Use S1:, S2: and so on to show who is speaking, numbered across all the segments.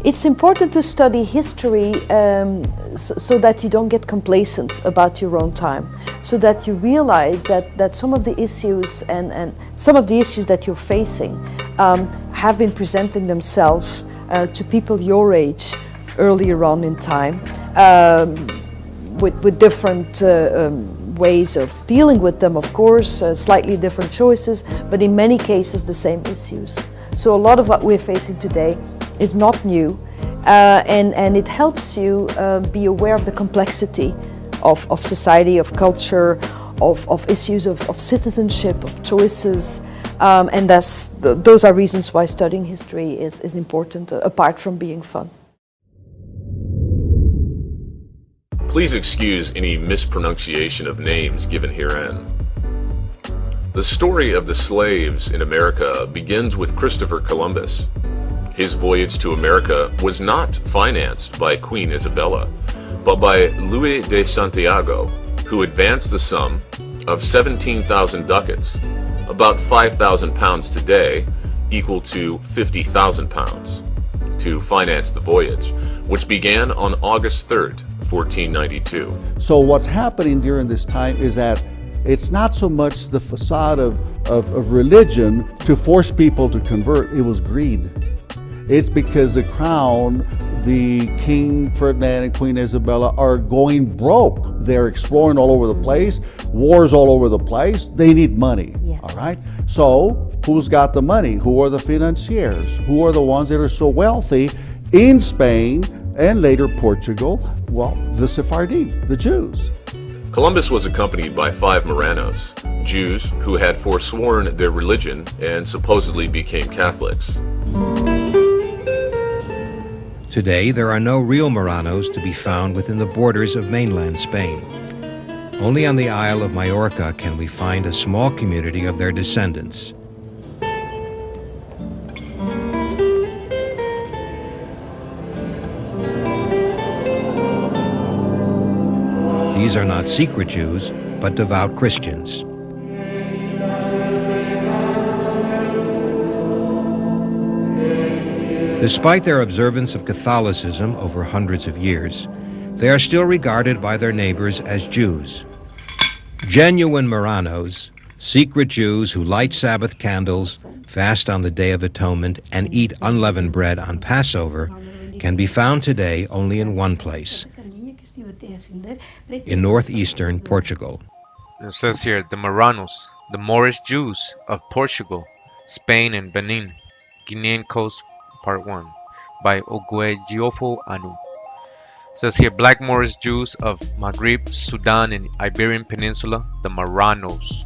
S1: It's important to study history so that you don't get complacent about your own time, so that you realize that some of the issues and some of the issues that you're facing have been presenting themselves to people your age earlier on in time with different ways of dealing with them, of course, slightly different choices, but in many cases the same issues. So a lot of what we're facing today is not new, and it helps you be aware of the complexity of society, of culture, of issues of citizenship, of choices, and those are reasons why studying history is important, apart from being fun.
S2: Please excuse any mispronunciation of names given herein. The story of the slaves in America begins with Christopher Columbus. His voyage to America was not financed by Queen Isabella, but by Louis de Santiago, who advanced the sum of 17,000 ducats, about 5,000 pounds today, equal to 50,000 pounds, to finance the voyage, which began on August 3rd, 1492.
S3: So what's happening during this time is that it's not so much the facade of religion to force people to convert, it was greed. It's because the crown, the King Ferdinand and Queen Isabella are going broke. They're exploring all over the place, wars all over the place, they need money, yes. All right? So who's got the money? Who are the financiers? Who are the ones that are so wealthy in Spain and later Portugal? Well, the Sephardim, the Jews.
S2: Columbus was accompanied by 5 Marranos, Jews who had forsworn their religion and supposedly became Catholics.
S4: Today, there are no real Marranos to be found within the borders of mainland Spain. Only on the Isle of Majorca can we find a small community of their descendants. These are not secret Jews, but devout Christians. Despite their observance of Catholicism over hundreds of years, they are still regarded by their neighbors as Jews. Genuine Marranos, secret Jews who light Sabbath candles, fast on the Day of Atonement, and eat unleavened bread on Passover, can be found today only in one place, in northeastern Portugal.
S5: It says here, the Marranos, the Moorish Jews of Portugal, Spain and Benin, Guinean Coast, Part 1, by Oguejiofo Anu. It says here, Black Moorish Jews of Maghreb, Sudan, and Iberian Peninsula, the Marranos.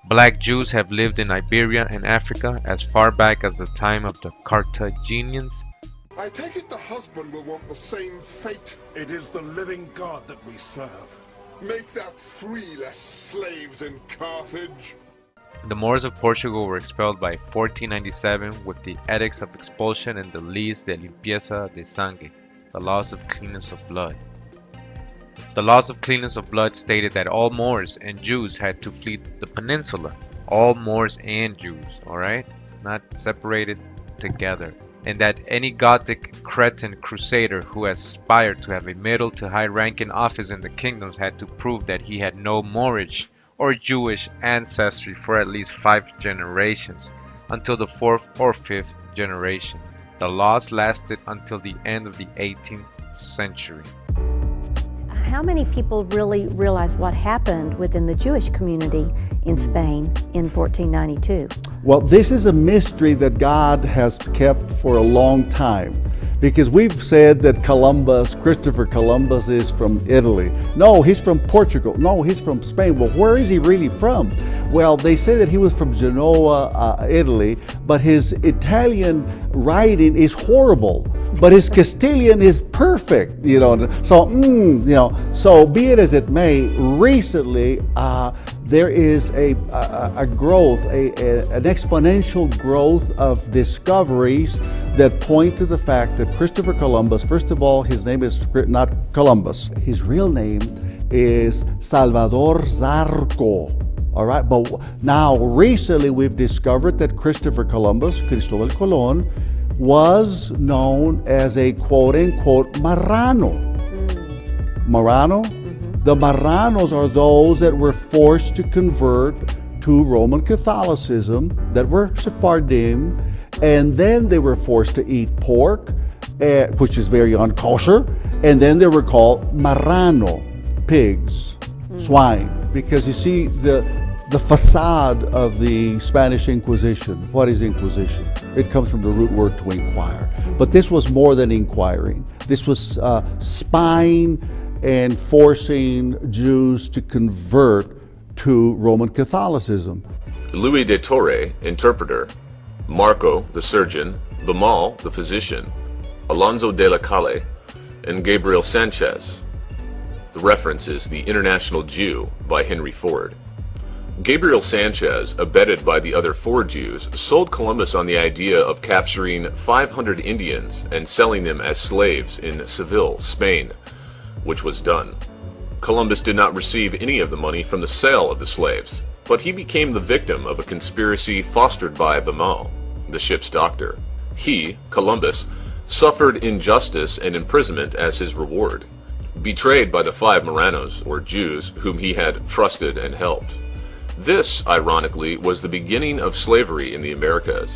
S5: Black Jews have lived in Iberia and Africa as far back as the time of the Carthaginians.
S6: I take it the husband will want the same fate.
S7: It is the living God that we serve.
S6: Make that 3 less slaves in Carthage.
S5: The Moors of Portugal were expelled by 1497 with the Edicts of Expulsion and the Leis de Limpieza de Sangue, the laws of cleanness of blood. The laws of cleanness of blood stated that all Moors and Jews had to flee the peninsula. All Moors and Jews, alright? Not separated, together. And that any Gothic, Cretan, Crusader who aspired to have a middle to high rank in office in the kingdoms had to prove that he had no Moorish or Jewish ancestry for at least 5 generations, until the 4th or 5th generation. The laws lasted until the end of the 18th century.
S8: How many people really realize what happened within the Jewish community in Spain in 1492?
S3: Well, this is a mystery that God has kept for a long time, because we've said that Christopher Columbus is from Italy. No, he's from Portugal. No, he's from Spain. Well, where is he really from? Well, they say that he was from Genoa, Italy, but his Italian writing is horrible, but his Castilian is perfect, So, so be it as it may, recently there is a growth, an exponential growth of discoveries that point to the fact that Christopher Columbus, first of all, his name is not Columbus. His real name is Salvador Zarco. All right, but now recently we've discovered that Christopher Columbus, Cristóbal Colón, was known as a quote-unquote Marrano. Marrano? The Marranos are those that were forced to convert to Roman Catholicism, that were Sephardim, and then they were forced to eat pork, which is very unkosher, and then they were called Marrano, pigs, swine, because you see the facade of the Spanish Inquisition. What is Inquisition? It comes from the root word to inquire. But this was more than inquiring. This was spying and forcing Jews to convert to Roman Catholicism.
S2: Louis de Torre, interpreter, Marco, the surgeon, Bamal, the physician, Alonso de la Calle, and Gabriel Sanchez. The reference is The International Jew by Henry Ford. Gabriel Sanchez, abetted by the other 4 Jews, sold Columbus on the idea of capturing 500 Indians and selling them as slaves in Seville, Spain, which was done. Columbus did not receive any of the money from the sale of the slaves, but he became the victim of a conspiracy fostered by Bamal, the ship's doctor. He, Columbus, suffered injustice and imprisonment as his reward, betrayed by the 5 Marranos, or Jews, whom he had trusted and helped. This, ironically, was the beginning of slavery in the Americas.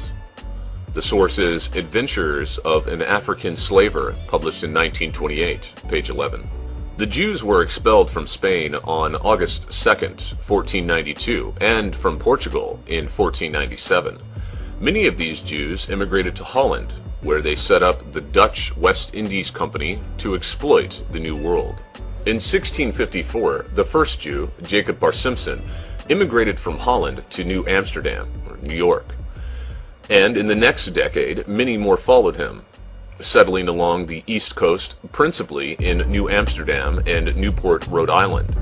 S2: The source is Adventures of an African Slaver, published in 1928, page 11. The Jews were expelled from Spain on August 2nd, 1492, and from Portugal in 1497. Many of these Jews immigrated to Holland, where they set up the Dutch West Indies Company to exploit the New World. In 1654, the first Jew, Jacob Bar Simpson, immigrated from Holland to New Amsterdam, or New York. And in the next decade, many more followed him, settling along the East Coast, principally in New Amsterdam and Newport, Rhode Island.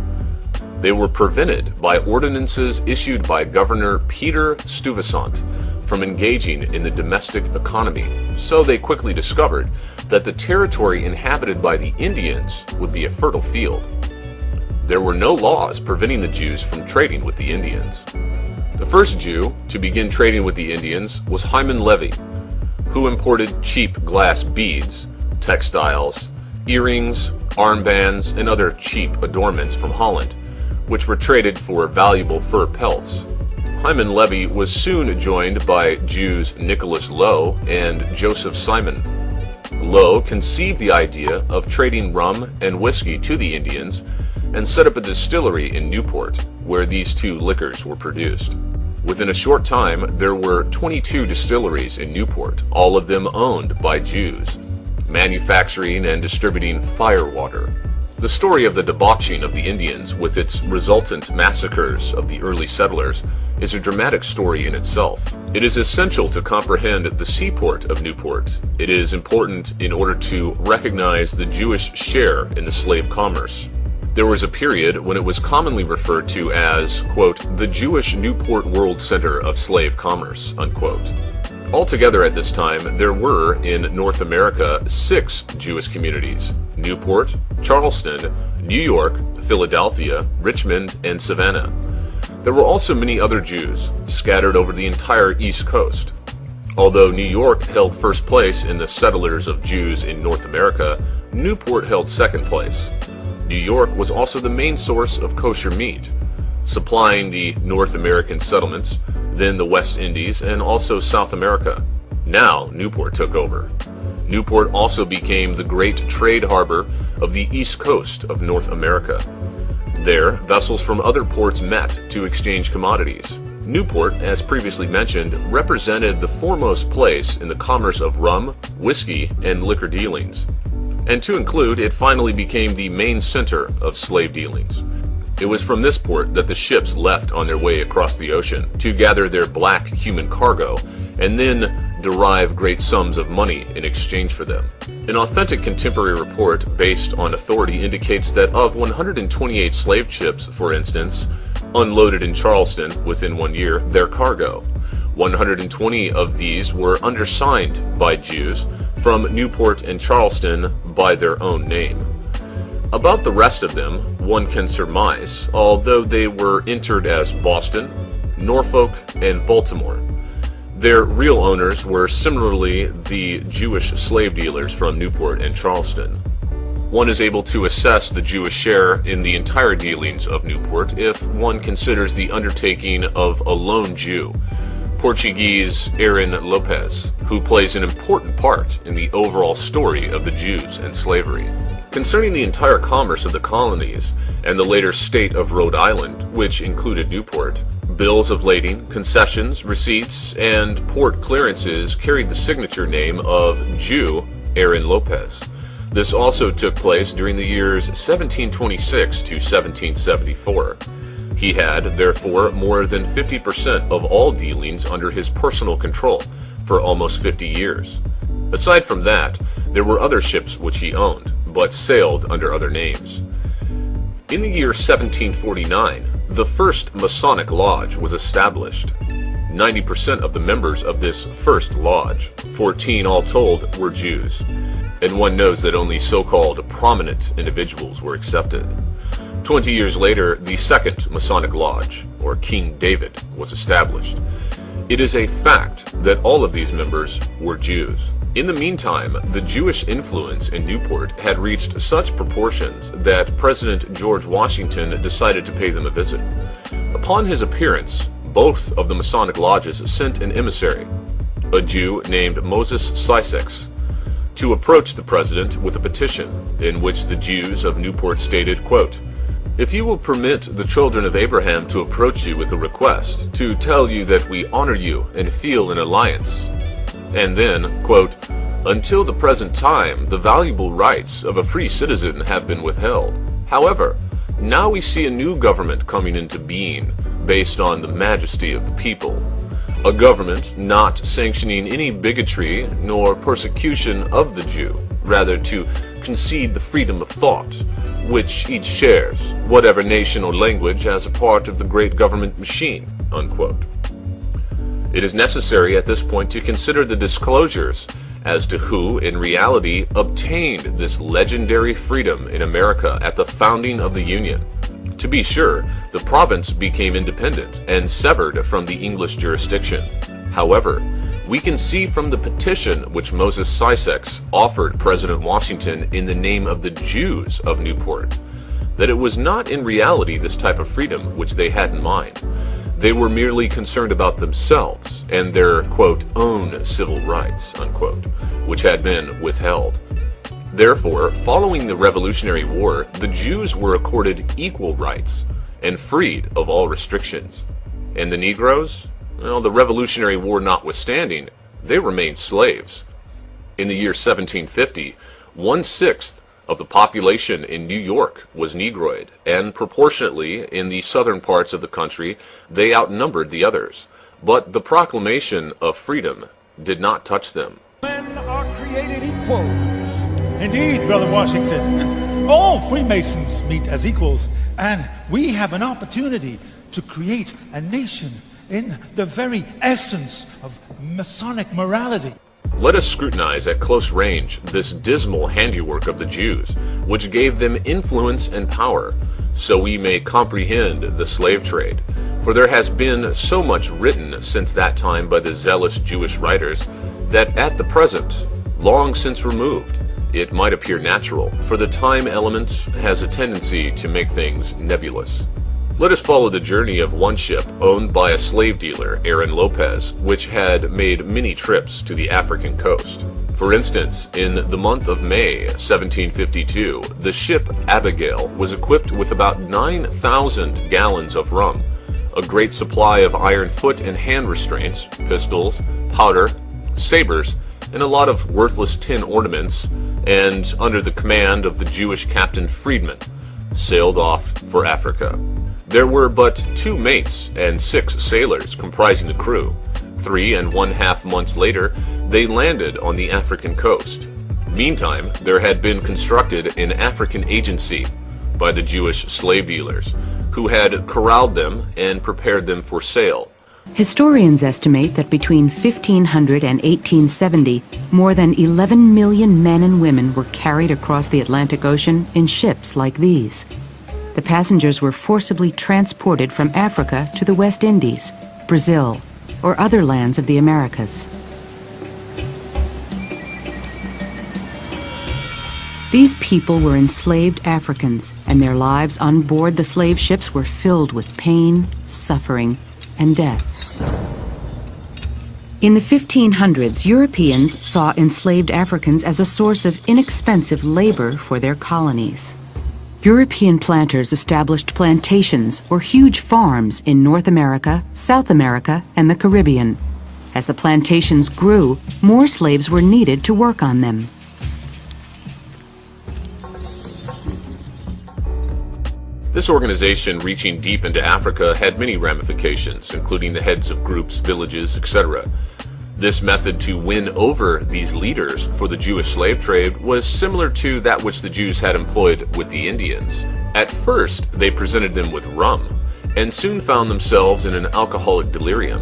S2: They were prevented by ordinances issued by Governor Peter Stuyvesant from engaging in the domestic economy, so they quickly discovered that the territory inhabited by the Indians would be a fertile field. There were no laws preventing the Jews from trading with the Indians. The first Jew to begin trading with the Indians was Hyman Levy, who imported cheap glass beads, textiles, earrings, armbands, and other cheap adornments from Holland, which were traded for valuable fur pelts. Hyman Levy was soon joined by Jews Nicholas Lowe and Joseph Simon. Lowe conceived the idea of trading rum and whiskey to the Indians and set up a distillery in Newport, where these 2 liquors were produced. Within a short time, there were 22 distilleries in Newport, all of them owned by Jews, manufacturing and distributing firewater. The story of the debauching of the Indians, with its resultant massacres of the early settlers, is a dramatic story in itself. It is essential to comprehend the seaport of Newport. It is important in order to recognize the Jewish share in the slave commerce. There was a period when it was commonly referred to as, quote, the Jewish Newport World Center of Slave Commerce, unquote. Altogether at this time, there were, in North America, 6 Jewish communities: Newport, Charleston, New York, Philadelphia, Richmond, and Savannah. There were also many other Jews, scattered over the entire East Coast. Although New York held first place in the settlers of Jews in North America, Newport held second place. New York was also the main source of kosher meat, supplying the North American settlements, then the West Indies, and also South America. Now Newport took over. Newport also became the great trade harbor of the East Coast of North America. There, vessels from other ports met to exchange commodities. Newport, as previously mentioned, represented the foremost place in the commerce of rum, whiskey, and liquor dealings. And to include, it finally became the main center of slave dealings. It was from this port that the ships left on their way across the ocean to gather their black human cargo and then derive great sums of money in exchange for them. An authentic contemporary report based on authority indicates that of 128 slave ships, for instance, unloaded in Charleston within 1 year, their cargo, 120 of these were undersigned by Jews from Newport and Charleston by their own name. About the rest of them, one can surmise, although they were entered as Boston, Norfolk, and Baltimore. Their real owners were similarly the Jewish slave dealers from Newport and Charleston. One is able to assess the Jewish share in the entire dealings of Newport if one considers the undertaking of a lone Jew, Portuguese Aaron Lopez, who plays an important part in the overall story of the Jews and slavery. Concerning the entire commerce of the colonies and the later state of Rhode Island, which included Newport, bills of lading, concessions, receipts, and port clearances carried the signature name of Jew Aaron Lopez. This also took place during the years 1726 to 1774. He had, therefore, more than 50% of all dealings under his personal control for almost 50 years. Aside from that, there were other ships which he owned, but sailed under other names. In the year 1749, the first Masonic Lodge was established. 90% of the members of this first lodge, 14 all told, were Jews, and one knows that only so-called prominent individuals were accepted. 20 years later, the second Masonic Lodge, or King David, was established. It is a fact that all of these members were Jews. In the meantime, the Jewish influence in Newport had reached such proportions that President George Washington decided to pay them a visit. Upon his appearance, both of the Masonic lodges sent an emissary, a Jew named Moses Sussex, to approach the president with a petition in which the Jews of Newport stated, quote, "If you will permit the children of Abraham to approach you with a request, to tell you that we honor you and feel an alliance," and then, quote, "Until the present time, the valuable rights of a free citizen have been withheld. However, now we see a new government coming into being based on the majesty of the people. A government not sanctioning any bigotry nor persecution of the Jew, rather to concede the freedom of thought, which each shares, whatever nation or language, as a part of the great government machine," unquote. It is necessary at this point to consider the disclosures as to who, in reality, obtained this legendary freedom in America at the founding of the Union. To be sure, the province became independent and severed from the English jurisdiction. However, we can see from the petition which Moses Sussex offered President Washington in the name of the Jews of Newport, that it was not in reality this type of freedom which they had in mind. They were merely concerned about themselves and their, quote, "own civil rights," unquote, which had been withheld. Therefore, following the Revolutionary War, the Jews were accorded equal rights and freed of all restrictions. And the Negroes? Well, the Revolutionary War notwithstanding, they remained slaves. In the year 1750, 1/6 of the population in New York was Negroid, and proportionately in the southern parts of the country, they outnumbered the others. But the proclamation of freedom did not touch them.
S9: Men are created equal. Indeed, Brother Washington. All Freemasons meet as equals, and we have an opportunity to create a nation in the very essence of Masonic morality.
S2: Let us scrutinize at close range this dismal handiwork of the Jews, which gave them influence and power, so we may comprehend the slave trade. For there has been so much written since that time by the zealous Jewish writers, that at the present, long since removed, it might appear natural, for the time element has a tendency to make things nebulous. Let us follow the journey of one ship owned by a slave dealer, Aaron Lopez, which had made many trips to the African coast. For instance, in the month of May 1752, the ship Abigail was equipped with about 9,000 gallons of rum, a great supply of iron foot and hand restraints, pistols, powder, sabers, and a lot of worthless tin ornaments, and under the command of the Jewish Captain Friedman, sailed off for Africa. There were but 2 mates and 6 sailors comprising the crew. 3½ months later, they landed on the African coast. Meantime, there had been constructed an African agency by the Jewish slave dealers, who had corralled them and prepared them for sale.
S10: Historians estimate that between 1500 and 1870, more than 11 million men and women were carried across the Atlantic Ocean in ships like these. The passengers were forcibly transported from Africa to the West Indies, Brazil, or other lands of the Americas. These people were enslaved Africans, and their lives on board the slave ships were filled with pain, suffering, and death. In the 1500s, Europeans saw enslaved Africans as a source of inexpensive labor for their colonies. European planters established plantations or huge farms in North America, South America, and the Caribbean. As the plantations grew, more slaves were needed to work on them.
S2: This organization, reaching deep into Africa, had many ramifications, including the heads of groups, villages, etc. This method to win over these leaders for the Jewish slave trade was similar to that which the Jews had employed with the Indians. At first, they presented them with rum, and soon found themselves in an alcoholic delirium.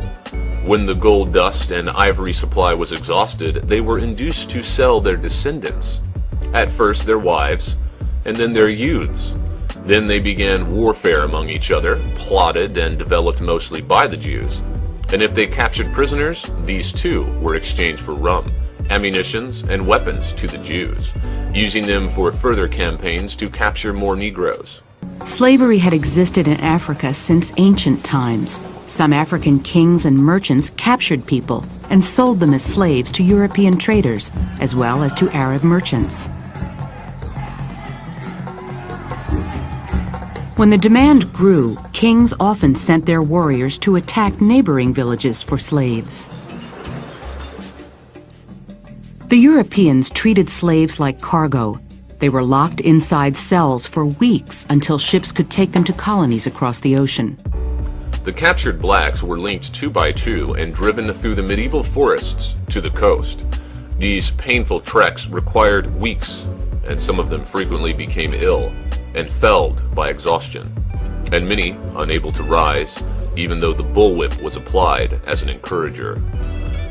S2: When the gold dust and ivory supply was exhausted, they were induced to sell their descendants. At first their wives, and then their youths. Then they began warfare among each other, plotted and developed mostly by the Jews. And if they captured prisoners, these too were exchanged for rum, ammunitions, and weapons to the Jews, using them for further campaigns to capture more Negroes.
S10: Slavery had existed in Africa since ancient times. Some African kings and merchants captured people and sold them as slaves to European traders, as well as to Arab merchants. When the demand grew, kings often sent their warriors to attack neighboring villages for slaves. The Europeans treated slaves like cargo. They were locked inside cells for weeks until ships could take them to colonies across the ocean.
S2: The captured blacks were linked 2 by 2 and driven through the medieval forests to the coast. These painful treks required weeks, and some of them frequently became ill and felled by exhaustion, and many unable to rise, even though the bullwhip was applied as an encourager.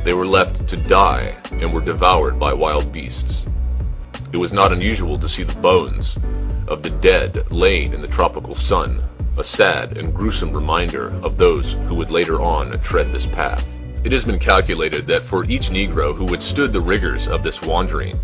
S2: They were left to die and were devoured by wild beasts. It was not unusual to see the bones of the dead laying in the tropical sun, a sad and gruesome reminder of those who would later on tread this path. It has been calculated that for each Negro who withstood the rigors of this wandering,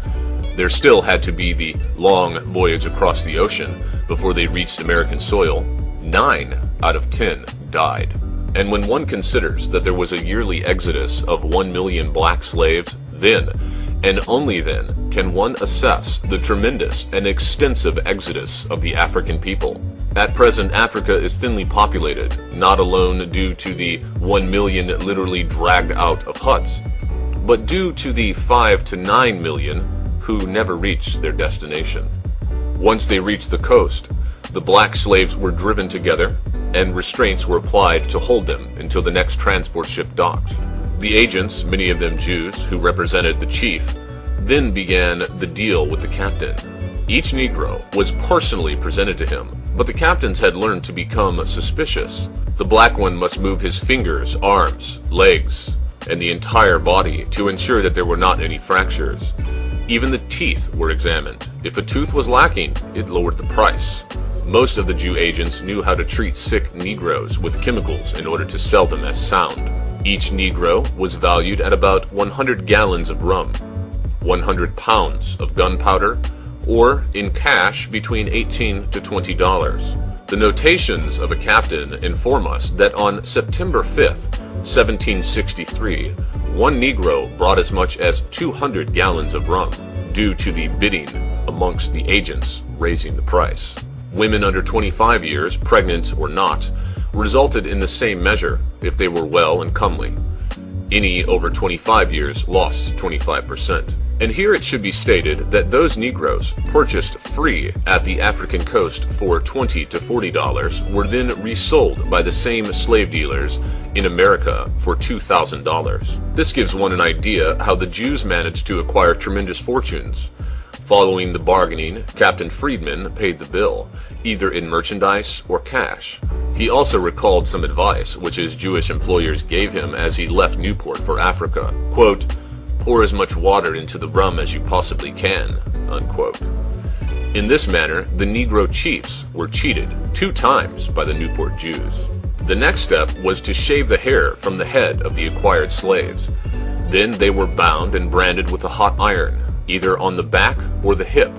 S2: there still had to be the long voyage across the ocean before they reached American soil. 9 out of 10 died. And when one considers that there was a yearly exodus of 1 million black slaves, then, and only then, can one assess the tremendous and extensive exodus of the African people. At present, Africa is thinly populated, not alone due to the 1 million literally dragged out of huts, but due to the 5 to 9 million who never reached their destination. Once they reached the coast, the black slaves were driven together, and restraints were applied to hold them until the next transport ship docked. The agents, many of them Jews, who represented the chief, then began the deal with the captain. Each Negro was personally presented to him, but the captains had learned to become suspicious. The black one must move his fingers, arms, legs, and the entire body to ensure that there were not any fractures. Even the teeth were examined. If a tooth was lacking, it lowered the price. Most of the Jew agents knew how to treat sick Negroes with chemicals in order to sell them as sound. Each Negro was valued at about 100 gallons of rum, 100 pounds of gunpowder, or in cash between $18 to $20. The notations of a captain inform us that on September 5th, 1763, one Negro brought as much as 200 gallons of rum, due to the bidding amongst the agents raising the price. Women under 25 years, pregnant or not, resulted in the same measure if they were well and comely. Any over 25 years lost 25%. And here it should be stated that those Negroes purchased free at the African coast for $20 to $40 were then resold by the same slave dealers in America for $2,000. This gives one an idea how the Jews managed to acquire tremendous fortunes. Following the bargaining, Captain Friedman paid the bill, either in merchandise or cash. He also recalled some advice which his Jewish employers gave him as he left Newport for Africa. Quote, "Pour as much water into the rum as you possibly can," unquote. In this manner, the Negro chiefs were cheated 2 times by the Newport Jews. The next step was to shave the hair from the head of the acquired slaves. Then they were bound and branded with a hot iron, either on the back or the hip,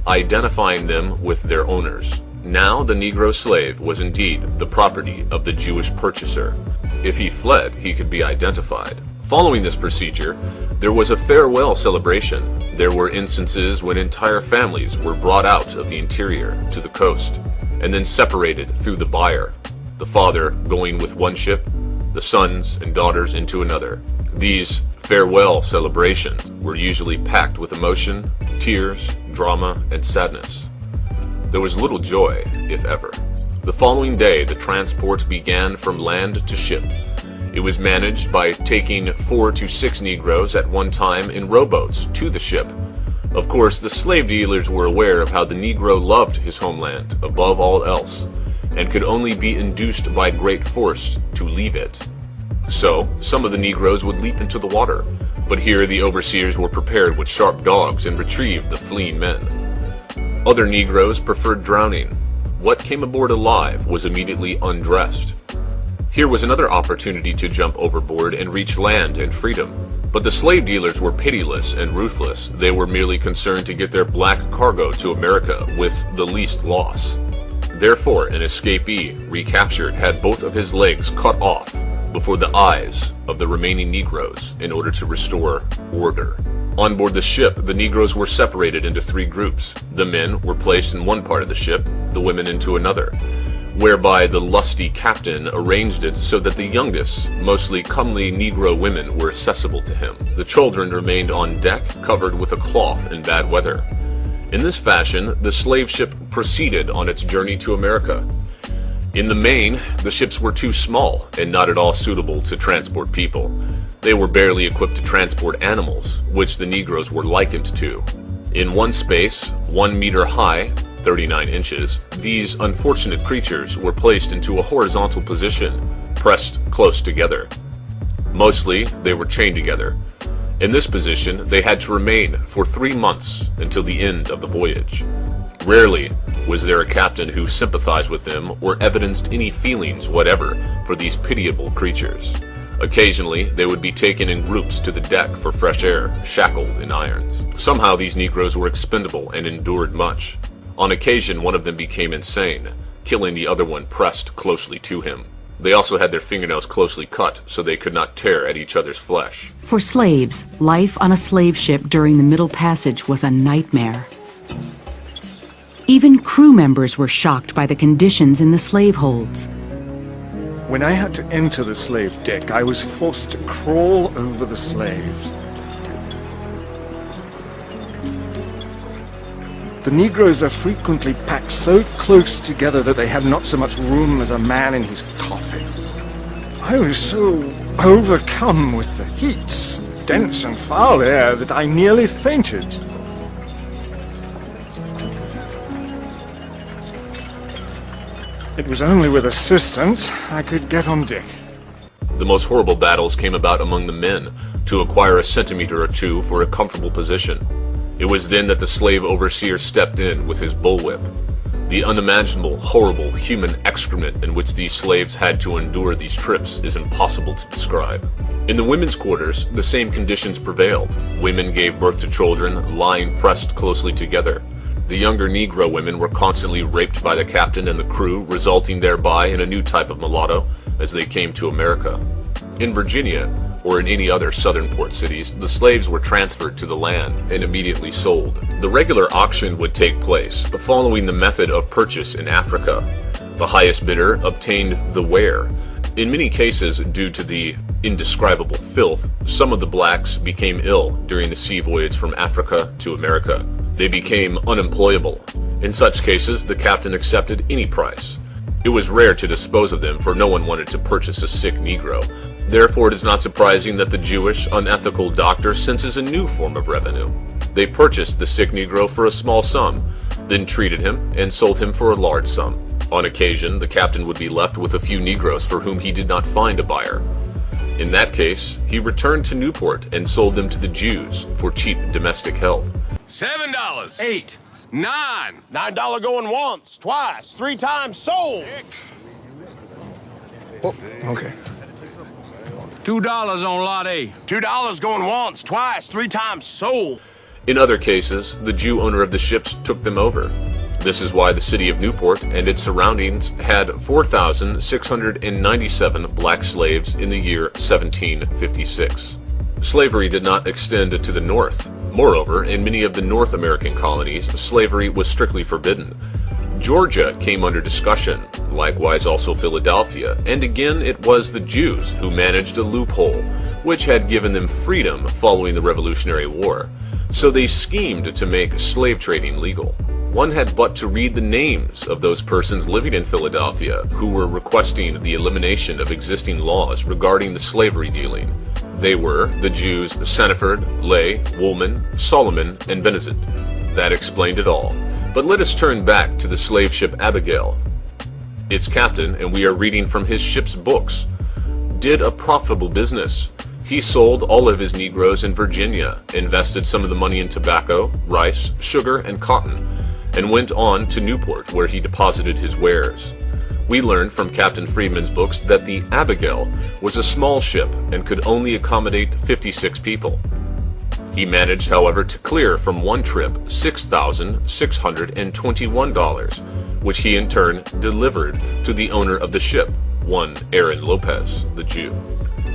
S2: identifying them with their owners. Now the Negro slave was indeed the property of the Jewish purchaser. If he fled, he could be identified. Following this procedure, there was a farewell celebration. There were instances when entire families were brought out of the interior to the coast, and then separated through the buyer, the father going with one ship, the sons and daughters into another. These farewell celebrations were usually packed with emotion, tears, drama, and sadness. There was little joy, if ever. The following day, the transport began from land to ship. It was managed by taking 4 to 6 Negroes at one time in rowboats to the ship. Of course, the slave dealers were aware of how the Negro loved his homeland above all else, and could only be induced by great force to leave it. So, some of the Negroes would leap into the water, but here the overseers were prepared with sharp dogs and retrieved the fleeing men. Other Negroes preferred drowning. What came aboard alive was immediately undressed. Here was another opportunity to jump overboard and reach land and freedom. But the slave dealers were pitiless and ruthless. They were merely concerned to get their black cargo to America with the least loss. Therefore, an escapee, recaptured, had both of his legs cut off before the eyes of the remaining Negroes in order to restore order. On board the ship, the Negroes were separated into 3 groups. The men were placed in one part of the ship, the women into another, whereby the lusty captain arranged it so that the youngest, mostly comely Negro women were accessible to him. The children remained on deck, covered with a cloth in bad weather. In this fashion, the slave ship proceeded on its journey to America. In the main, the ships were too small and not at all suitable to transport people. They were barely equipped to transport animals, which the Negroes were likened to. In one space, 1 meter high, 39 inches, these unfortunate creatures were placed into a horizontal position, pressed close together. Mostly, they were chained together. In this position, they had to remain for 3 months until the end of the voyage. Rarely was there a captain who sympathized with them or evidenced any feelings whatever for these pitiable creatures. Occasionally, they would be taken in groups to the deck for fresh air, shackled in irons. Somehow these Negroes were expendable and endured much. On occasion, one of them became insane, killing the other one pressed closely to him. They also had their fingernails closely cut so they could not tear at each other's flesh.
S10: For slaves, life on a slave ship during the Middle Passage was a nightmare. Even crew members were shocked by the conditions in the slave holds.
S11: When I had to enter the slave deck, I was forced to crawl over the slaves. The Negroes are frequently packed so close together that they have not so much room as a man in his coffin. I was so overcome with the heat, stench, and foul air that I nearly fainted. It was only with assistance I could get on deck.
S2: The most horrible battles came about among the men to acquire a centimeter or two for a comfortable position. It was then that the slave overseer stepped in with his bullwhip. The unimaginable, horrible human excrement in which these slaves had to endure these trips is impossible to describe. In the women's quarters, the same conditions prevailed. Women gave birth to children, lying pressed closely together. The younger Negro women were constantly raped by the captain and the crew, resulting thereby in a new type of mulatto as they came to America. In Virginia, or in any other southern port cities, the slaves were transferred to the land and immediately sold. The regular auction would take place, following the method of purchase in Africa. The highest bidder obtained the ware. In many cases, due to the indescribable filth, some of the blacks became ill during the sea voyage from Africa to America. They became unemployable. In such cases, the captain accepted any price. It was rare to dispose of them, for no one wanted to purchase a sick Negro. Therefore, it is not surprising that the Jewish, unethical doctor senses a new form of revenue. They purchased the sick Negro for a small sum, then treated him and sold him for a large sum. On occasion, the captain would be left with a few Negroes for whom he did not find a buyer. In that case, he returned to Newport and sold them to the Jews for cheap domestic help.
S12: $7, $8, $9. $9 going once, twice, 3 times sold.
S11: Okay.
S12: $2 on lot A.
S6: $2 going once, twice, 3 times, sold.
S2: In other cases, the Jew owner of the ships took them over. This is why the city of Newport and its surroundings had 4,697 black slaves in the year 1756. Slavery did not extend to the north. Moreover, in many of the North American colonies, slavery was strictly forbidden. Georgia came under discussion, likewise also Philadelphia, and again it was the Jews who managed a loophole, which had given them freedom following the Revolutionary War. So they schemed to make slave trading legal. One had but to read the names of those persons living in Philadelphia who were requesting the elimination of existing laws regarding the slavery dealing. They were the Jews Sandford, Lay, Woolman, Solomon, and Benezet. That explained it all. But let us turn back to the slave ship Abigail. Its captain, and we are reading from his ship's books, did a profitable business. He sold all of his Negroes in Virginia, invested some of the money in tobacco, rice, sugar, and cotton, and went on to Newport, where he deposited his wares. We learned from Captain Freeman's books that the Abigail was a small ship and could only accommodate 56 people. He managed, however, to clear from one trip $6,621, which he in turn delivered to the owner of the ship, one Aaron Lopez, the Jew.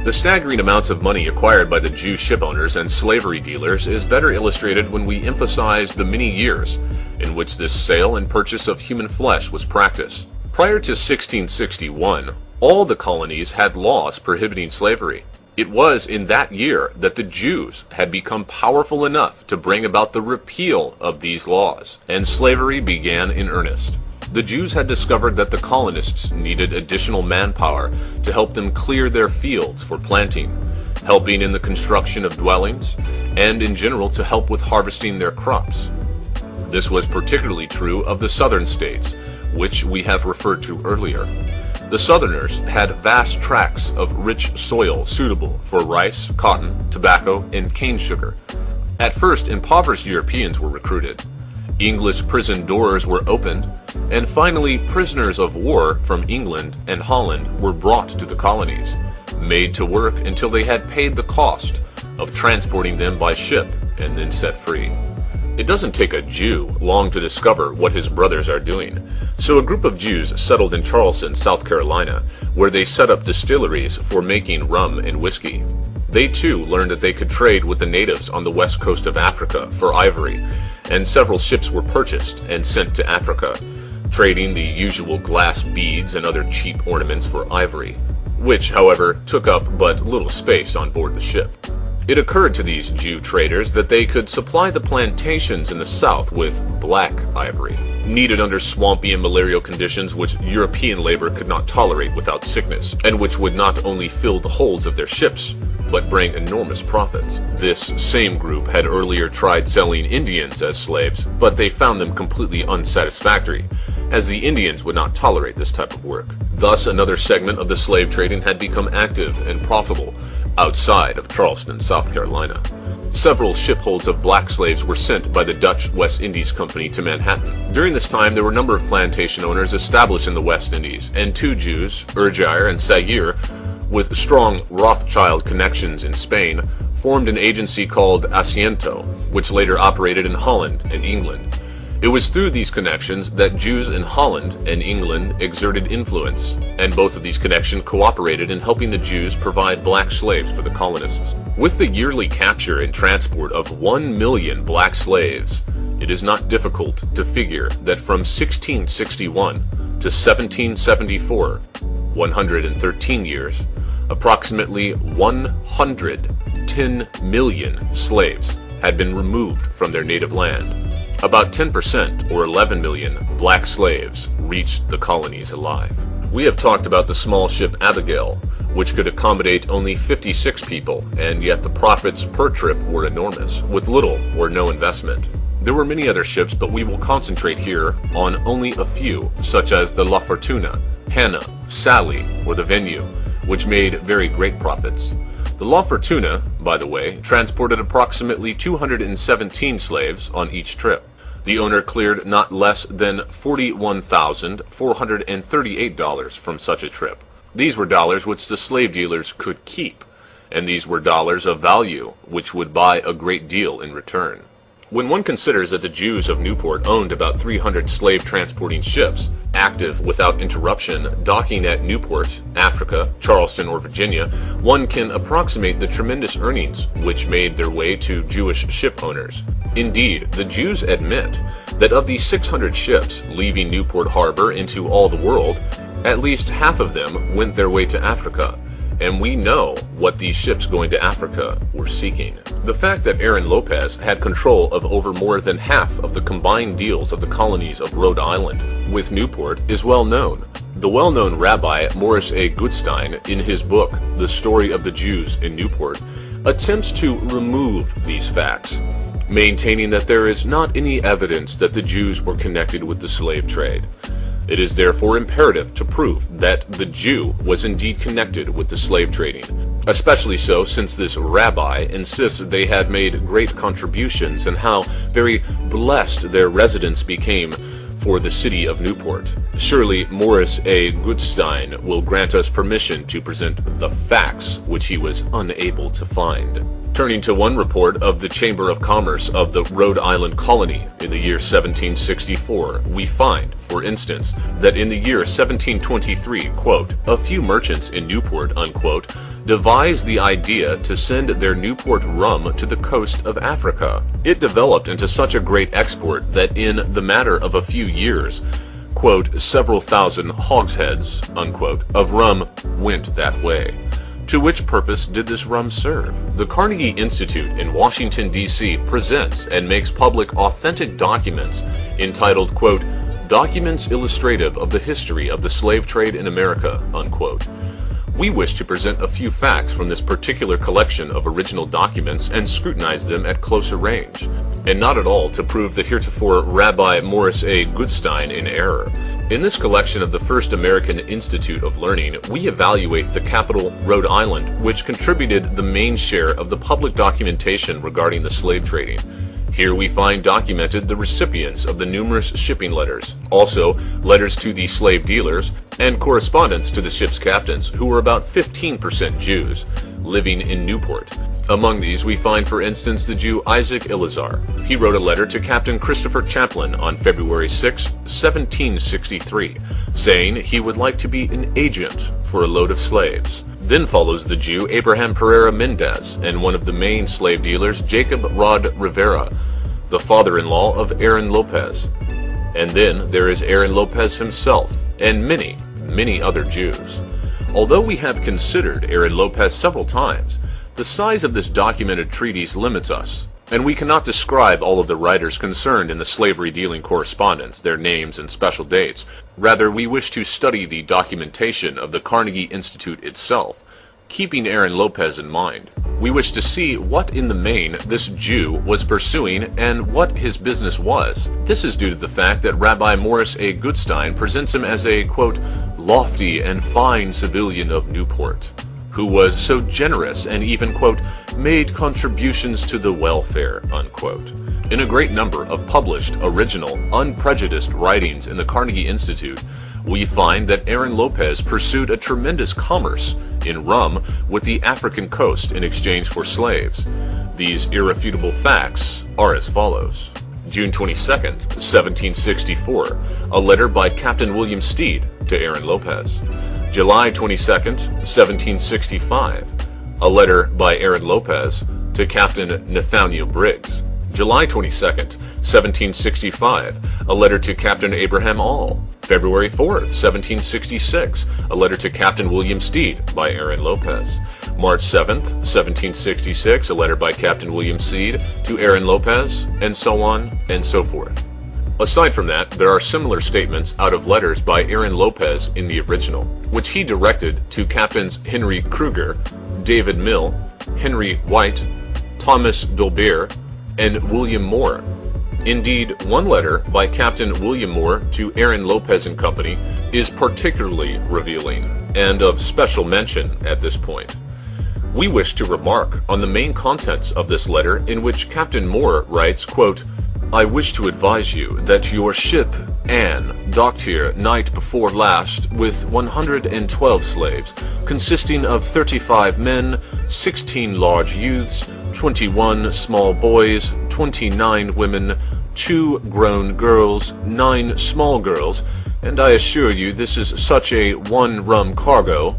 S2: The staggering amounts of money acquired by the Jew ship owners and slavery dealers is better illustrated when we emphasize the many years in which this sale and purchase of human flesh was practiced. Prior to 1661, all the colonies had laws prohibiting slavery. It was in that year that the Jews had become powerful enough to bring about the repeal of these laws, and slavery began in earnest. The Jews had discovered that the colonists needed additional manpower to help them clear their fields for planting, helping in the construction of dwellings, and in general to help with harvesting their crops. This was particularly true of the southern states, which we have referred to earlier. The Southerners had vast tracts of rich soil suitable for rice, cotton, tobacco, and cane sugar. At first, impoverished Europeans were recruited. English prison doors were opened, and finally prisoners of war from England and Holland were brought to the colonies, made to work until they had paid the cost of transporting them by ship and then set free. It doesn't take a Jew long to discover what his brothers are doing. So a group of Jews settled in Charleston, South Carolina, where they set up distilleries for making rum and whiskey. They too learned that they could trade with the natives on the west coast of Africa for ivory, and several ships were purchased and sent to Africa, trading the usual glass beads and other cheap ornaments for ivory, which, however, took up but little space on board the ship. It occurred to these Jew traders that they could supply the plantations in the south with black ivory, needed under swampy and malarial conditions which European labor could not tolerate without sickness, and which would not only fill the holds of their ships, but bring enormous profits. This same group had earlier tried selling Indians as slaves, but they found them completely unsatisfactory, as the Indians would not tolerate this type of work. Thus, another segment of the slave trading had become active and profitable outside of Charleston, South Carolina. Several shipholds of black slaves were sent by the Dutch West Indies Company to Manhattan. During this time, there were a number of plantation owners established in the West Indies, and 2 Jews, Urjair and Sayir, with strong Rothschild connections in Spain, formed an agency called Asiento, which later operated in Holland and England. It was through these connections that Jews in Holland and England exerted influence, and both of these connections cooperated in helping the Jews provide black slaves for the colonists. With the yearly capture and transport of 1 million black slaves, it is not difficult to figure that from 1661 to 1774, 113 years, approximately 110 million slaves had been removed from their native land. About 10%, or 11 million, black slaves reached the colonies alive. We have talked about the small ship Abigail, which could accommodate only 56 people, and yet the profits per trip were enormous, with little or no investment. There were many other ships, but we will concentrate here on only a few, such as the La Fortuna, Hannah, Sally, or the Venue, which made very great profits. The La Fortuna, by the way, transported approximately 217 slaves on each trip. The owner cleared not less than $41,438 from such a trip. These were dollars which the slave dealers could keep, and these were dollars of value which would buy a great deal in return. When one considers that the Jews of Newport owned about 300 slave-transporting ships, active without interruption, docking at Newport, Africa, Charleston, or Virginia, one can approximate the tremendous earnings which made their way to Jewish ship owners. Indeed, the Jews admit that of the 600 ships leaving Newport Harbor into all the world, at least half of them went their way to Africa. And we know what these ships going to Africa were seeking. The fact that Aaron Lopez had control of over more than half of the combined deals of the colonies of Rhode Island with Newport is well known. The well-known Rabbi Morris A. Gutstein, in his book, The Story of the Jews in Newport, attempts to remove these facts, maintaining that there is not any evidence that the Jews were connected with the slave trade. It is therefore imperative to prove that the Jew was indeed connected with the slave trading, especially so since this rabbi insists they had made great contributions and how very blessed their residence became for the city of Newport. Surely Morris A. Gutstein will grant us permission to present the facts which he was unable to find. Turning to one report of the Chamber of Commerce of the Rhode Island colony in the year 1764, we find, for instance, that in the year 1723, quote, a few merchants in Newport, unquote, devised the idea to send their Newport rum to the coast of Africa. It developed into such a great export that in the matter of a few years, quote, several thousand hogsheads, unquote, of rum went that way. To which purpose did this rum serve? The Carnegie Institute in Washington, D.C. presents and makes public authentic documents entitled, quote, Documents Illustrative of the History of the Slave Trade in America, unquote. We wish to present a few facts from this particular collection of original documents and scrutinize them at closer range, and not at all to prove the heretofore Rabbi Morris A. Gutstein in error. In this collection of the First American Institute of Learning, we evaluate the capital, Rhode Island, which contributed the main share of the public documentation regarding the slave trading. Here we find documented the recipients of the numerous shipping letters, also letters to the slave dealers, and correspondence to the ship's captains, who were about 15% Jews, living in Newport. Among these we find, for instance, the Jew Isaac Eleazar. He wrote a letter to Captain Christopher Champlin on February 6, 1763, saying he would like to be an agent for a load of slaves. Then follows the Jew Abraham Pereira Mendez and one of the main slave dealers, Jacob Rod Rivera, the father-in-law of Aaron Lopez. And then there is Aaron Lopez himself and many, many other Jews. Although we have considered Aaron Lopez several times, the size of this documented treatise limits us, and we cannot describe all of the writers concerned in the slavery-dealing correspondence, their names and special dates. Rather, we wish to study the documentation of the Carnegie Institute itself, keeping Aaron Lopez in mind. We wish to see what in the main this Jew was pursuing and what his business was. This is due to the fact that Rabbi Morris A. Gutstein presents him as a, quote, lofty and fine civilian of Newport, who was so generous and even, quote, made contributions to the welfare, unquote. In a great number of published, original, unprejudiced writings in the Carnegie Institute, we find that Aaron Lopez pursued a tremendous commerce in rum with the African coast in exchange for slaves. These irrefutable facts are as follows. June 22nd, 1764, a letter by Captain William Steed to Aaron Lopez. July 22nd, 1765, a letter by Aaron Lopez to Captain Nathaniel Briggs. July 22nd, 1765, a letter to Captain Abraham All. February 4th, 1766, a letter to Captain William Steed by Aaron Lopez. March 7th, 1766, a letter by Captain William Steed to Aaron Lopez, and so on and so forth. Aside from that, there are similar statements out of letters by Aaron Lopez in the original, which he directed to Captains Henry Kruger, David Mill, Henry White, Thomas Dolbear, and William Moore. Indeed, one letter by Captain William Moore to Aaron Lopez and Company is particularly revealing and of special mention at this point. We wish to remark on the main contents of this letter, in which Captain Moore writes, quote, I wish to advise you that your ship, Anne, docked here night before last with 112 slaves, consisting of 35 men, 16 large youths, 21 small boys, 29 women, 2 grown girls, 9 small girls, and I assure you this is such a one-rum cargo,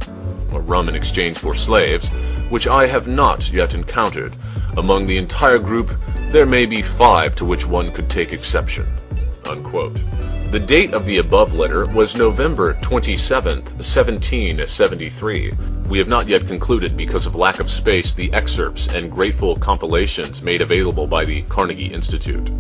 S2: or rum in exchange for slaves, which I have not yet encountered. Among the entire group, there may be 5 to which one could take exception." Unquote. The date of the above letter was November 27th, 1773. We have not yet concluded, because of lack of space, the excerpts and grateful compilations made available by the Carnegie Institute.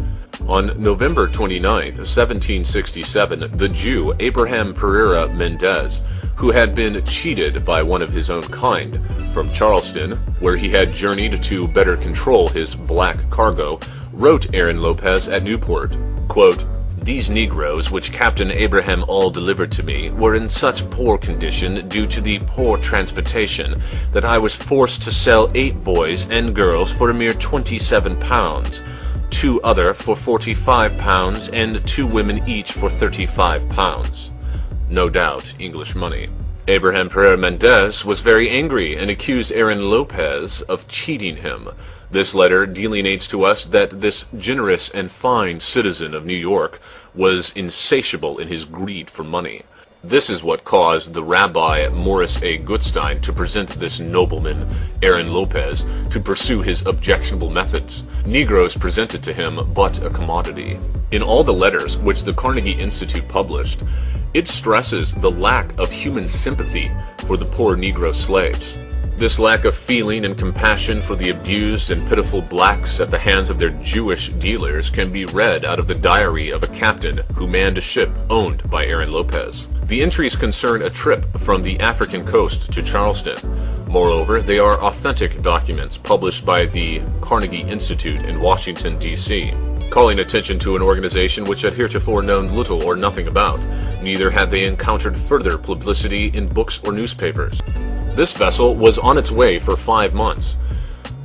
S2: On November 29th, 1767, the Jew Abraham Pereira Mendez, who had been cheated by one of his own kind from Charleston, where he had journeyed to better control his black cargo, wrote Aaron Lopez at Newport, quote, "These Negroes, which Captain Abraham all delivered to me, were in such poor condition due to the poor transportation that I was forced to sell 8 boys and girls for a mere 27 pounds, 2 other for 45 pounds, and 2 women each for 35 pounds. No doubt English money. Abraham Pereira Mendez was very angry and accused Aaron Lopez of cheating him. This letter delineates to us that this generous and fine citizen of New York was insatiable in his greed for money. This is what caused the Rabbi Morris A. Gutstein to present this nobleman, Aaron Lopez, to pursue his objectionable methods. Negroes presented to him but a commodity. In all the letters which the Carnegie Institute published, it stresses the lack of human sympathy for the poor Negro slaves. This lack of feeling and compassion for the abused and pitiful blacks at the hands of their Jewish dealers can be read out of the diary of a captain who manned a ship owned by Aaron Lopez. The entries concern a trip from the African coast to Charleston. Moreover, they are authentic documents published by the Carnegie Institute in Washington, D.C., calling attention to an organization which had heretofore known little or nothing about. Neither had they encountered further publicity in books or newspapers. This vessel was on its way for 5 months.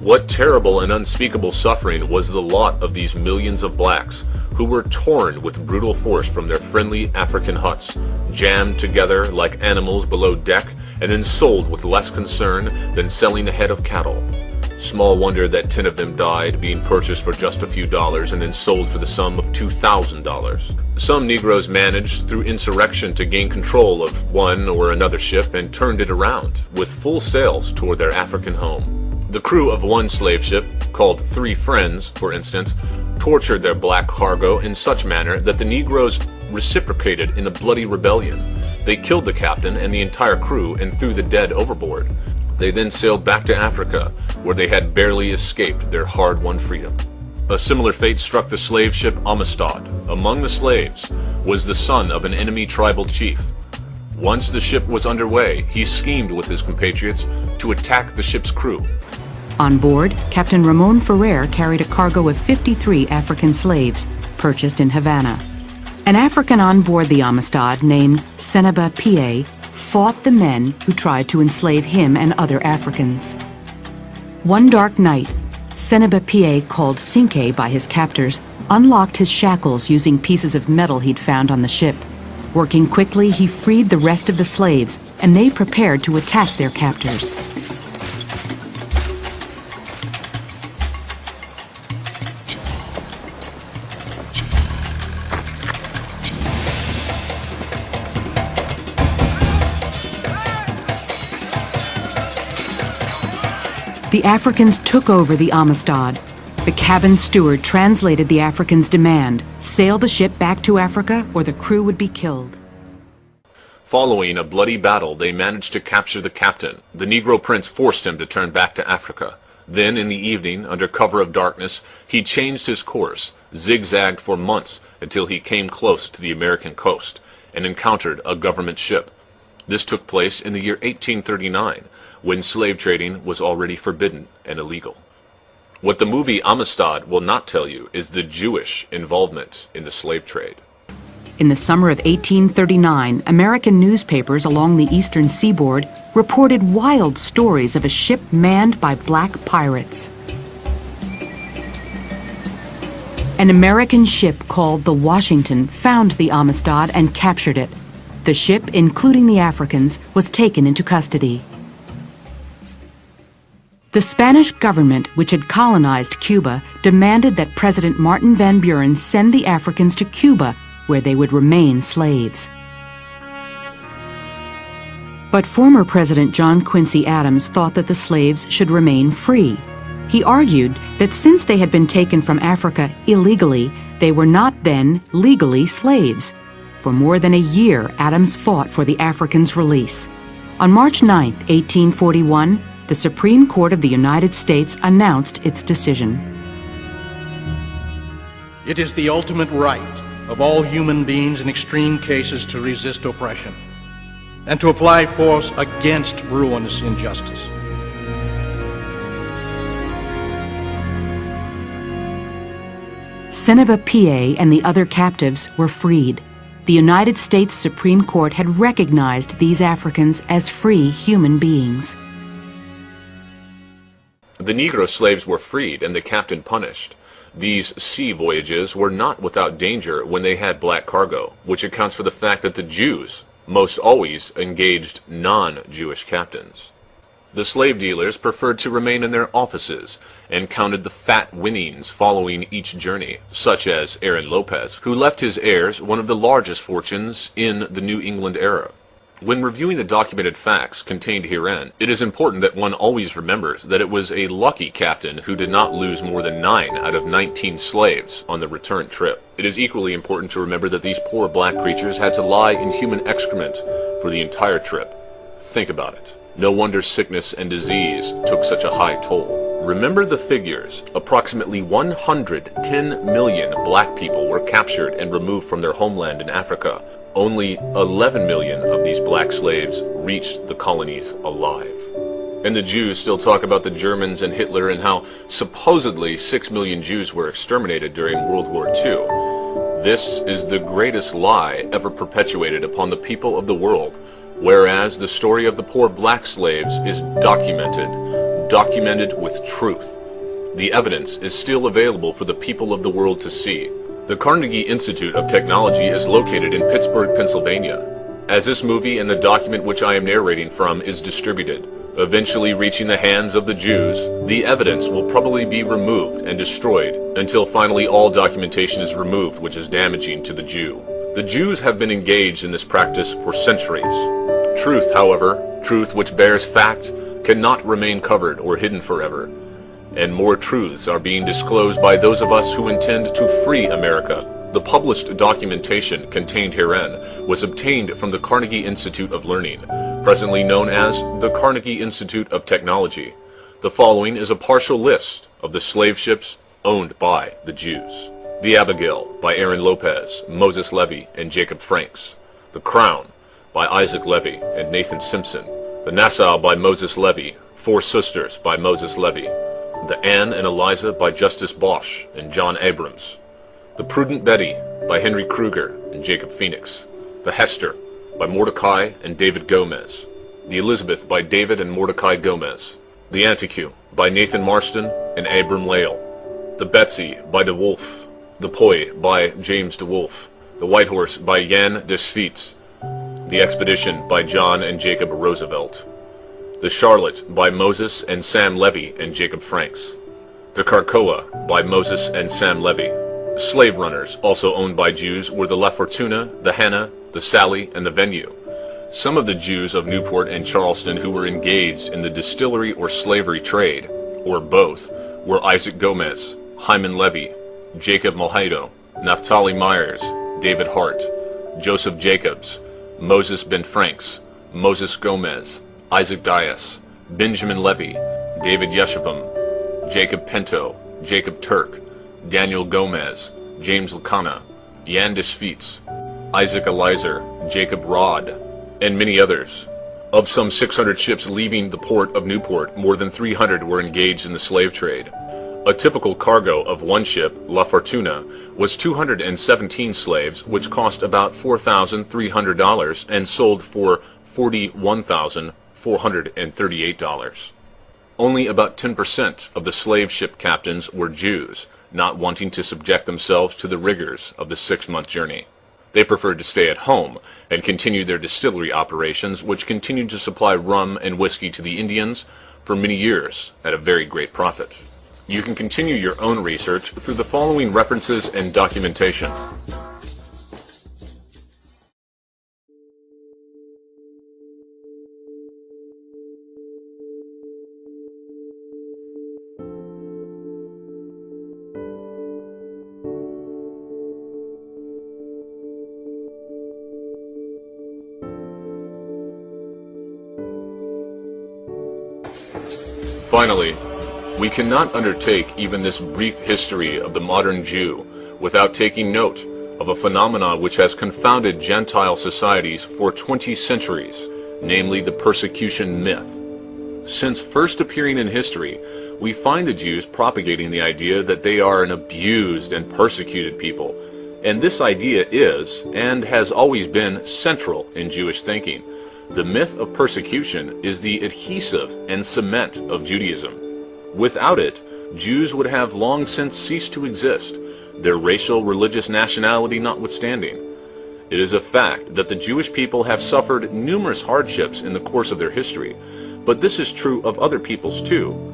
S2: What terrible and unspeakable suffering was the lot of these millions of blacks, who were torn with brutal force from their friendly African huts, jammed together like animals below deck, and then sold with less concern than selling a head of cattle. Small wonder that 10 of them died, being purchased for just a few dollars and then sold for the sum of $2,000. Some Negroes managed through insurrection to gain control of one or another ship and turned it around with full sails toward their African home. The crew of one slave ship, called Three Friends, for instance, tortured their black cargo in such manner that the Negroes reciprocated in a bloody rebellion. They killed the captain and the entire crew and threw the dead overboard. They then sailed back to Africa, where they had barely escaped their hard-won freedom. A similar fate struck the slave ship Amistad. Among the slaves was the son of an enemy tribal chief. Once the ship was underway, he schemed with his compatriots to attack the ship's crew.
S10: On board, Captain Ramon Ferrer carried a cargo of 53 African slaves, purchased in Havana. An African on board the Amistad named Seneba Pie fought the men who tried to enslave him and other Africans. One dark night, Seneba Pie, called Cinque by his captors, unlocked his shackles using pieces of metal he'd found on the ship. Working quickly, he freed the rest of the slaves, and they prepared to attack their captors. The Africans took over the Amistad. The cabin steward translated the Africans' demand: sail the ship back to Africa or the crew would be killed.
S2: Following a bloody battle, they managed to capture the captain. The Negro prince forced him to turn back to Africa. Then, in the evening, under cover of darkness, he changed his course, zigzagged for months until he came close to the American coast and encountered a government ship. This took place in the year 1839, when slave trading was already forbidden and illegal. What the movie Amistad will not tell you is the Jewish involvement in the slave trade.
S10: In the summer of 1839, American newspapers along the eastern seaboard reported wild stories of a ship manned by black pirates. An American ship called the Washington found the Amistad and captured it. The ship, including the Africans, was taken into custody. The Spanish government, which had colonized Cuba, demanded that President Martin Van Buren send the Africans to Cuba, where they would remain slaves. But former President John Quincy Adams thought that the slaves should remain free. He argued that since they had been taken from Africa illegally, they were not then legally slaves. For more than a year, Adams fought for the Africans' release. On March 9, 1841, the Supreme Court of the United States announced its decision.
S13: It is the ultimate right of all human beings in extreme cases to resist oppression and to apply force against ruinous injustice.
S10: Seneba P.A. and the other captives were freed. The United States Supreme Court had recognized these Africans as free human beings.
S2: The Negro slaves were freed and the captain punished. These sea voyages were not without danger when they had black cargo, which accounts for the fact that the Jews most always engaged non-Jewish captains. The slave dealers preferred to remain in their offices and counted the fat winnings following each journey, such as Aaron Lopez, who left his heirs one of the largest fortunes in the New England era. When reviewing the documented facts contained herein, it is important that one always remembers that it was a lucky captain who did not lose more than 9 out of 19 slaves on the return trip. It is equally important to remember that these poor black creatures had to lie in human excrement for the entire trip. Think about it. No wonder sickness and disease took such a high toll. Remember the figures. Approximately 110 million black people were captured and removed from their homeland in Africa. Only 11 million of these black slaves reached the colonies alive. And the Jews still talk about the Germans and Hitler and how supposedly 6 million Jews were exterminated during World War II. This is the greatest lie ever perpetuated upon the people of the world, whereas the story of the poor black slaves is documented with truth. The evidence is still available for the people of the world to see. The Carnegie Institute of Technology is located in Pittsburgh, Pennsylvania. As this movie and the document which I am narrating from is distributed, eventually reaching the hands of the Jews, the evidence will probably be removed and destroyed until finally all documentation is removed which is damaging to the Jew. The Jews have been engaged in this practice for centuries. Truth, however, truth which bears fact, cannot remain covered or hidden forever. And more truths are being disclosed by those of us who intend to free America. The published documentation contained herein was obtained from the Carnegie Institute of Learning, presently known as the Carnegie Institute of Technology. The following is a partial list of the slave ships owned by the Jews. The Abigail by Aaron Lopez, Moses Levy, and Jacob Franks. The Crown by Isaac Levy and Nathan Simpson. The Nassau by Moses Levy. Four Sisters by Moses Levy. The Anne and Eliza by Justice Bosch and John Abrams. The Prudent Betty by Henry Kruger and Jacob Phoenix. The Hester by Mordecai and David Gomez. The Elizabeth by David and Mordecai Gomez. The Antique by Nathan Marston and Abram Lale. The Betsy by De Wolfe. The Poi by James De Wolfe. The White Horse by Jan de Sviets. The Expedition by John and Jacob Roosevelt. The Charlotte by Moses and Sam Levy and Jacob Franks. The Carcoa by Moses and Sam Levy. Slave runners, also owned by Jews, were the La Fortuna, the Hannah, the Sally, and the Venue. Some of the Jews of Newport and Charleston who were engaged in the distillery or slavery trade, or both, were Isaac Gomez, Hyman Levy, Jacob Malhado, Naphtali Myers, David Hart, Joseph Jacobs, Moses Ben Franks, Moses Gomez, Isaac Dias, Benjamin Levy, David Yeshuvim, Jacob Pinto, Jacob Turk, Daniel Gomez, James Lacana, Jan de Sviets, Isaac Elizer, Jacob Rod, and many others. Of some 600 ships leaving the port of Newport, more than 300 were engaged in the slave trade. A typical cargo of one ship, La Fortuna, was 217 slaves, which cost about $4,300 and sold for $41,438. Only about 10% of the slave ship captains were Jews. not wanting to subject themselves to the rigors of the 6-month journey. They preferred to stay at home and continue their distillery operations, which continued to supply rum and whiskey to the Indians for many years at a very great profit. You can continue your own research through the following references and documentation. Finally, we cannot undertake even this brief history of the modern Jew without taking note of a phenomenon which has confounded Gentile societies for 20 centuries, namely the persecution myth. Since first appearing in history, we find the Jews propagating the idea that they are an abused and persecuted people, and this idea is, and has always been, central in Jewish thinking. The myth of persecution is the adhesive and cement of Judaism. Without it, Jews would have long since ceased to exist, their racial, religious nationality notwithstanding. It is a fact that the Jewish people have suffered numerous hardships in the course of their history, but this is true of other peoples too.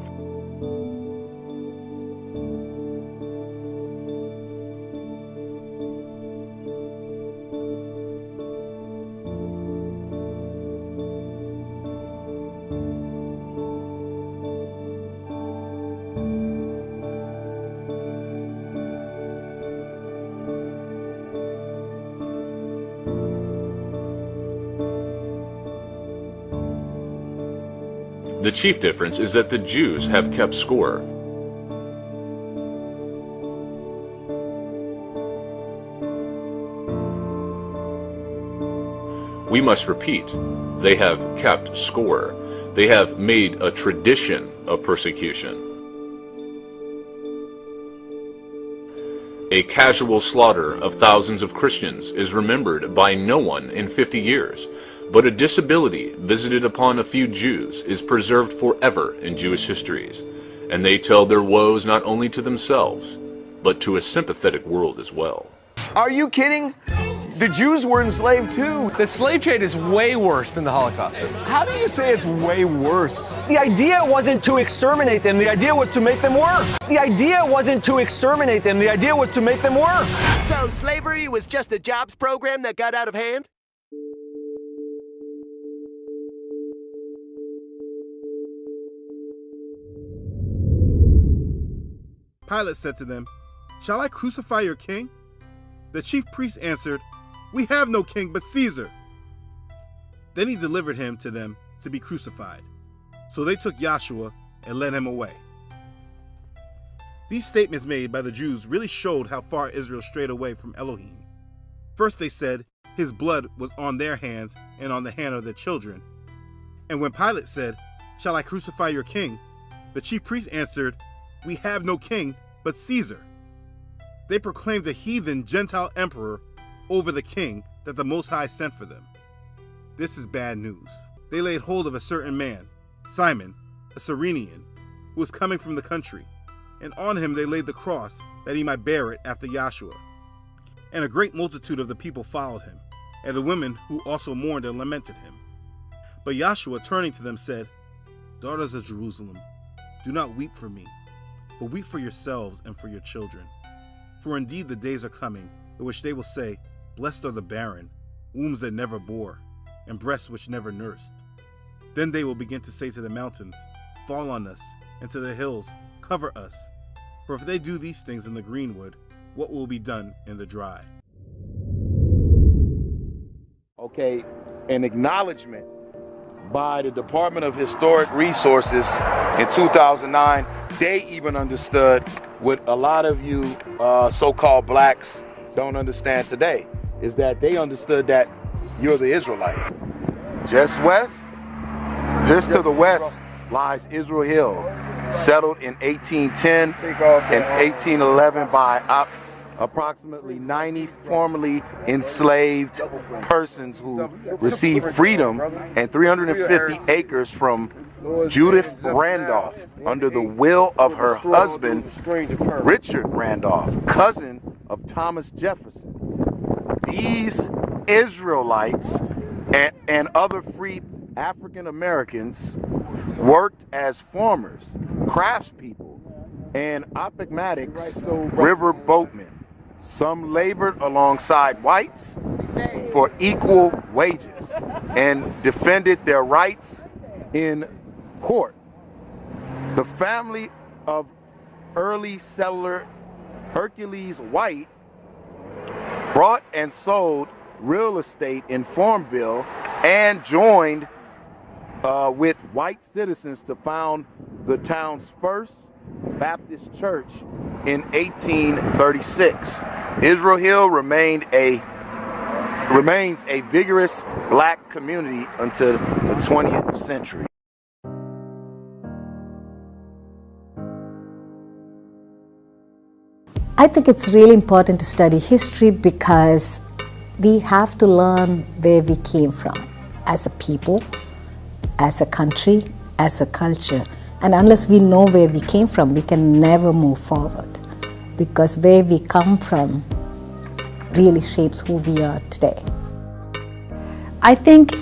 S2: The chief difference is that the Jews have kept score. We must repeat, they have kept score. They have made a tradition of persecution. A casual slaughter of thousands of Christians is remembered by no one in 50 years. But a disability visited upon a few Jews is preserved forever in Jewish histories, and they tell their woes not only to themselves, but to a sympathetic world as well.
S14: Are you kidding? The Jews were enslaved too.
S15: The slave trade is way worse than the Holocaust.
S14: How do you say it's way worse?
S15: The idea wasn't to exterminate them, the idea was to make them work. The idea wasn't to exterminate them, the idea was to make them work.
S16: So slavery was just a jobs program that got out of hand?
S17: Pilate said to them, "Shall I crucify your king?" The chief priests answered, "We have no king but Caesar." Then he delivered him to them to be crucified. So they took Yahshua and led him away. These statements made by the Jews really showed how far Israel strayed away from Elohim. First they said his blood was on their hands and on the hand of their children. And when Pilate said, "Shall I crucify your king?" the chief priests answered, "We have no king but Caesar." They proclaimed a heathen Gentile emperor over the king that the Most High sent for them. This is bad news. They laid hold of a certain man, Simon, a Cyrenian, who was coming from the country, and on him they laid the cross that he might bear it after Yahshua. And a great multitude of the people followed him, and the women who also mourned and lamented him. But Yahshua, turning to them, said, "Daughters of Jerusalem, do not weep for me, but weep for yourselves and for your children. For indeed the days are coming in which they will say, Blessed are the barren, wombs that never bore, and breasts which never nursed. Then they will begin to say to the mountains, Fall on us, and to the hills, Cover us. For if they do these things in the greenwood, what will be done in the dry?"
S18: Okay, an acknowledgement by the Department of Historic Resources in 2009, they even understood what a lot of you so-called blacks don't understand today, is that they understood that you're the Israelite. Just to the west lies Israel Hill, settled in 1810 and 1811 by approximately 90 formerly enslaved persons who received freedom and 350 acres from Judith Randolph, under the will of her husband, Richard Randolph, cousin of Thomas Jefferson. These Israelites and other free African Americans worked as farmers, craftspeople, and Appomattox river boatmen. Some labored alongside whites for equal wages and defended their rights in court. The family of early settler Hercules White bought and sold real estate in Farmville and joined with white citizens to found the town's first Baptist church in 1836. Israel Hill remains a vigorous black community until the 20th century.
S19: I think it's really important to study history because we have to learn where we came from as a people, as a country, as a culture. And unless we know where we came from, we can never move forward, because where we come from really shapes who we are today.
S20: I think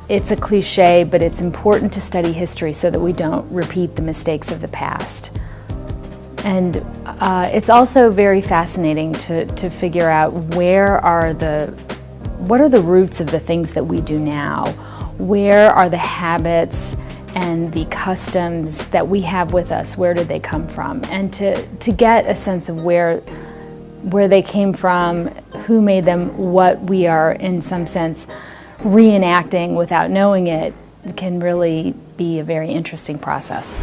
S20: it's a cliche, but it's important to study history so that we don't repeat the mistakes of the past. And it's also very fascinating to figure out what are the roots of the things that we do now? Where are the habits and the customs that we have with us? Where did they come from? And to get a sense of where they came from, who made them, what we are in some sense reenacting without knowing it, can really be a very interesting process.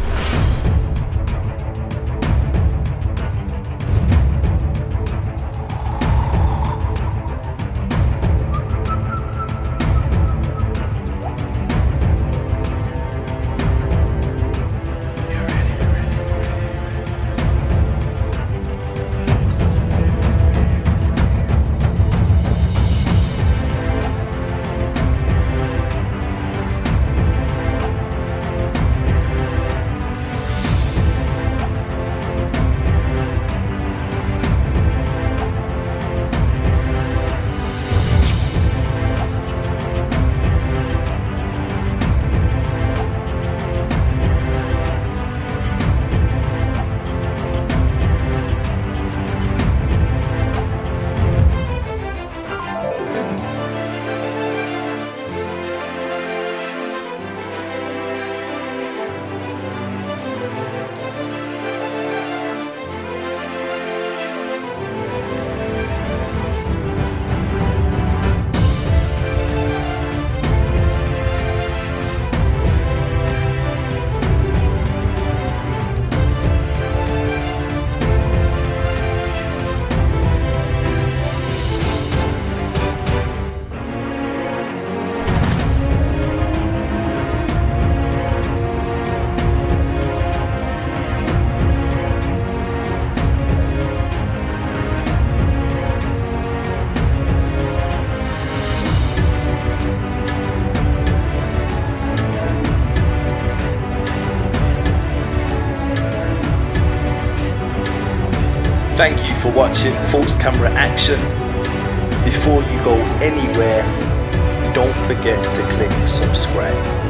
S21: Thank you for watching Thoughts Camera Action. Before you go anywhere, don't forget to click subscribe.